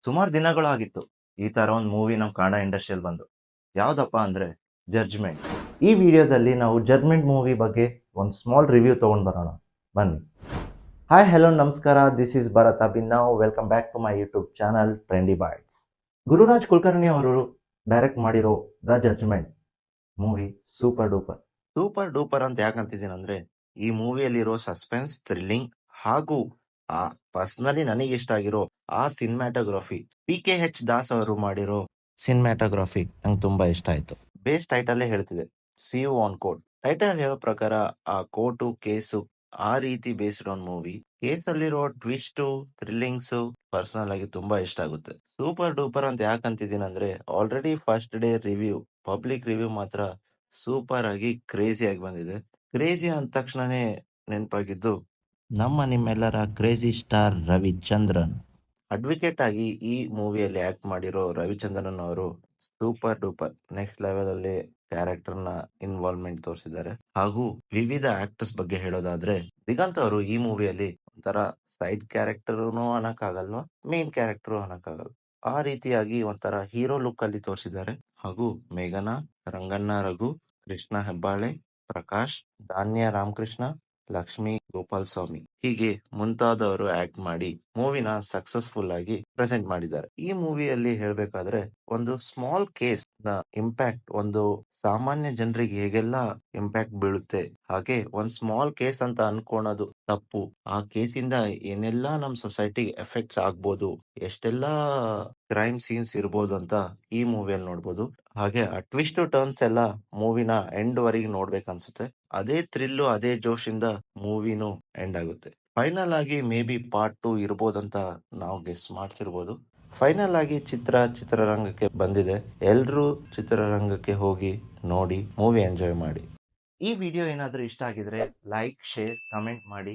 ಸುಮಾರು ದಿನಗಳಾಗಿತ್ತು ಈ ತರ ಒಂದು ಮೂವಿ ನಮ್ಮ ಕನ್ನಡ ಇಂಡಸ್ಟ್ರಿಯಲ್ಲಿ ಬಂದು. ಯಾವ್ದಪ್ಪ ಅಂದ್ರೆ ಜಡ್ಜ್ಮೆಂಟ್. ಈ ವಿಡಿಯೋದಲ್ಲಿ ನಾವು ಜಡ್ಜ್ಮೆಂಟ್ ಮೂವಿ ಬಗ್ಗೆ ಒಂದು ಸ್ಮಾಲ್ ರಿವ್ಯೂ ತಗೊಂಡ್ ಬರೋಣ, ಬನ್ನಿ. ಹಾಯ್, ಹಲೋ, ನಮಸ್ಕಾರ. This is Bharat Abhinav. Welcome back to my YouTube channel trendy boys. Gururaj Kulkarni ಅವರು ಡೈರೆಕ್ಟ್ ಮಾಡಿರೋ the judgment movie super duper ಅಂತ ಯಾಕಂತಿದ್ದೀನಿ ಅಂದ್ರೆ, ಈ ಮೂವಿಯಲ್ಲಿರೋ ಸಸ್ಪೆನ್ಸ್, ಥ್ರಿಲ್ಲಿಂಗ್ ಹಾಗೂ ಆ ಪರ್ಸನಲಿ ನನಗೆ ಇಷ್ಟ ಆಗಿರೋ ಆ ಸಿನಿಮ್ಯಾಟೋಗ್ರಫಿ, PKH ದಾಸ್ ಅವರು ಮಾಡಿರೋ ಸಿನಿಮ್ಯಾಟೋಗ್ರಫಿ ನಂಗೆ ತುಂಬಾ ಇಷ್ಟ ಆಯ್ತು. ಬೇಸ್ ಟೈಟಲ್ಲೇ ಹೇಳ್ತಿದೆ, see you on court. Title ಹೇಳೋ ಪ್ರಕಾರ ಆ ಕೋರ್ಟು, ಕೇಸು, ಆ ರೀತಿ ಬೇಸ್ಡ್ ಆನ್ ಮೂವಿ. ಕೇಸಲ್ಲಿರೋ ಟ್ವಿಸ್ಟ್, ಥ್ರಿಲ್ಲಿಂಗ್ಸ್ ಪರ್ಸನಲ್ ಆಗಿ ತುಂಬಾ ಇಷ್ಟ ಆಗುತ್ತೆ. ಸೂಪರ್ ಡೂಪರ್ ಅಂತ ಯಾಕಂತಿದ್ದೀನಿ ಅಂದ್ರೆ, already first day review, public review ಮಾತ್ರ ಸೂಪರ್ ಆಗಿ ಕ್ರೇಜಿ ಆಗಿ ಬಂದಿದೆ. ಕ್ರೇಜಿ ಅಂದ ತಕ್ಷಣನೇ ನೆನಪಾಗಿದ್ದು ನಿಮ್ಮೆಲ್ಲರ ಕ್ರೇಜಿ ಸ್ಟಾರ್ ರವಿಚಂದ್ರನ್. ಅಡ್ವೊಕೇಟ್ ಆಗಿ ಈ ಮೂವಿಯಲ್ಲಿ ಆಕ್ಟ್ ಮಾಡಿರೋ ರವಿಚಂದ್ರನ್ ಅವರು ಸೂಪರ್ ಡೂಪರ್ ನೆಕ್ಸ್ಟ್ ಲೆವೆಲ್ ಅಲ್ಲಿ ಕ್ಯಾರೆಕ್ಟರ್ ನ ಇನ್ವಾಲ್ವ್ಮೆಂಟ್ ತೋರಿಸಿದ್ದಾರೆ. ಹಾಗೂ ವಿವಿಧ ಆಕ್ಟರ್ಸ್ ಬಗ್ಗೆ ಹೇಳೋದಾದ್ರೆ, ದಿಗಂತ್ ಅವರು ಈ ಮೂವಿಯಲ್ಲಿ ಒಂಥರ ಸೈಡ್ ಕ್ಯಾರೆಕ್ಟರ್ ಅನ್ನಕ್ಕಾಗಲ್ವ, ಮೇನ್ ಕ್ಯಾರೆಕ್ಟರ್ ಅನ್ನಕ್ಕಾಗಲ್ಲ, ಆ ರೀತಿಯಾಗಿ ಒಂಥರ ಹೀರೋ ಲುಕ್ ಅಲ್ಲಿ ತೋರಿಸಿದ್ದಾರೆ. ಹಾಗೂ ಮೇಘನಾ, ರಂಗಣ್ಣ ರಘು, ಕೃಷ್ಣ ಹೆಬ್ಬಾಳೆ, ಪ್ರಕಾಶ್, ಧಾನ್ಯ ರಾಮಕೃಷ್ಣ, ಲಕ್ಷ್ಮಿ ಗೋಪಾಲ್ ಸ್ವಾಮಿ ಹೀಗೆ ಮುಂತಾದವರು ಆಕ್ಟ್ ಮಾಡಿ ಮೂವಿನ ಸಕ್ಸಸ್ಫುಲ್ ಆಗಿ ಪ್ರೆಸೆಂಟ್ ಮಾಡಿದ್ದಾರೆ. ಈ ಮೂವಿಯಲ್ಲಿ ಹೇಳ್ಬೇಕಾದ್ರೆ, ಒಂದು ಸ್ಮಾಲ್ ಕೇಸ್ ನ ಇಂಪ್ಯಾಕ್ಟ್ ಒಂದು ಸಾಮಾನ್ಯ ಜನರಿಗೆ ಹೇಗೆಲ್ಲ ಇಂಪ್ಯಾಕ್ಟ್ ಬೀಳುತ್ತೆ, ಹಾಗೆ ಒಂದ್ ಸ್ಮಾಲ್ ಕೇಸ್ ಅಂತ ಅನ್ಕೊಳೋದು ತಪ್ಪು. ಆ ಕೇಸಿಂದ ಏನೆಲ್ಲಾ ನಮ್ ಸೊಸೈಟಿಗೆ ಎಫೆಕ್ಟ್ಸ್ ಆಗ್ಬೋದು, ಎಷ್ಟೆಲ್ಲಾ ಕ್ರೈಮ್ ಸೀನ್ಸ್ ಇರ್ಬೋದು ಅಂತ ಈ ಮೂವಿಯಲ್ಲಿ ನೋಡ್ಬೋದು. ಹಾಗೆ ಆ ಟ್ವಿಸ್ಟ್ ಟರ್ನ್ಸ್ ಎಲ್ಲ ಮೂವಿನ ಎಂಡ್ ವರೆಗೆ ನೋಡ್ಬೇಕನ್ಸುತ್ತೆ. ಅದೇ ಥ್ರಿಲ್ಲು, ಅದೇ ಜೋಶಿಂದ ಮೂವಿನೂ ಎಂಡ್ ಆಗುತ್ತೆ. ಫೈನಲ್ ಆಗಿ ಮೇ ಬಿ ಪಾರ್ಟ್ 2 ಇರ್ಬೋದಂತ ನಾವು ಗೆಸ್ ಮಾಡ್ತಿರ್ಬೋದು. ಫೈನಲ್ ಆಗಿ ಚಿತ್ರರಂಗಕ್ಕೆ ಬಂದಿದೆ. ಎಲ್ರೂ ಚಿತ್ರರಂಗಕ್ಕೆ ಹೋಗಿ ನೋಡಿ ಮೂವಿ ಎಂಜಾಯ್ ಮಾಡಿ. ಈ ವಿಡಿಯೋ ಏನಾದ್ರೂ ಇಷ್ಟ ಆಗಿದ್ರೆ ಲೈಕ್, ಶೇರ್, ಕಮೆಂಟ್ ಮಾಡಿ.